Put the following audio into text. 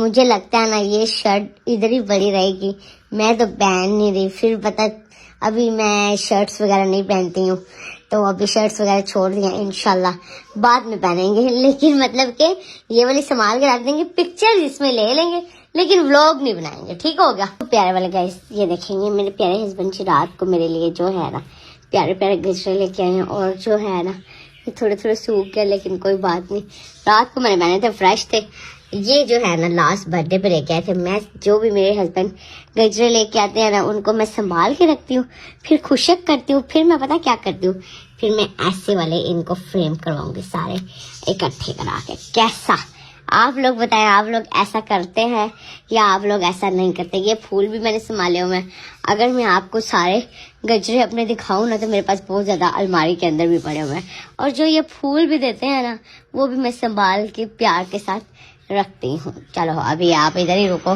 मुझे लगता है ना ये शर्ट इधर ही पड़ी रहेगी, मैं तो पहन नहीं रही। फिर पता अभी मैं शर्ट्स वगैरह नहीं पहनती हूँ, तो अभी शर्ट्स वगैरह छोड़ दिया, इंशाल्लाह बाद में पहनेंगे। लेकिन मतलब कि ये वाली संभाल के रख देंगे, पिक्चर इसमें ले लेंगे, लेकिन व्लॉग नहीं बनाएंगे, ठीक हो गया। तो प्यारे वाले गाइस ये देखेंगे मेरे प्यारे हस्बैंड जी रात को मेरे लिए जो है ना प्यारे प्यारे गजरे लेके आए हैं, और जो है ना ये थोड़े थोड़े सूख गए, लेकिन कोई बात नहीं, रात को मैंने पहने थे, फ्रेश थे। ये जो है ना लास्ट बर्थडे पे लेके आए थे। मैं जो भी मेरे हस्बैंड गजरे लेके आते हैं ना उनको मैं संभाल के रखती हूँ, फिर खुशक करती हूँ, फिर मैं पता क्या करती हूँ, फिर मैं ऐसे वाले इनको फ्रेम करवाऊंगी सारे इकट्ठे करा के। कैसा आप लोग बताएं, आप लोग ऐसा करते हैं या आप लोग ऐसा नहीं करते? ये फूल भी मैंने संभाले हुए हैं, अगर मैं आपको सारे गजरे अपने दिखाऊं ना तो मेरे पास बहुत ज्यादा अलमारी के अंदर भी पड़े हुए हैं, और जो ये फूल भी देते हैं ना वो भी मैं संभाल के प्यार के साथ रखती हूँ। चलो अभी आप इधर ही रुको।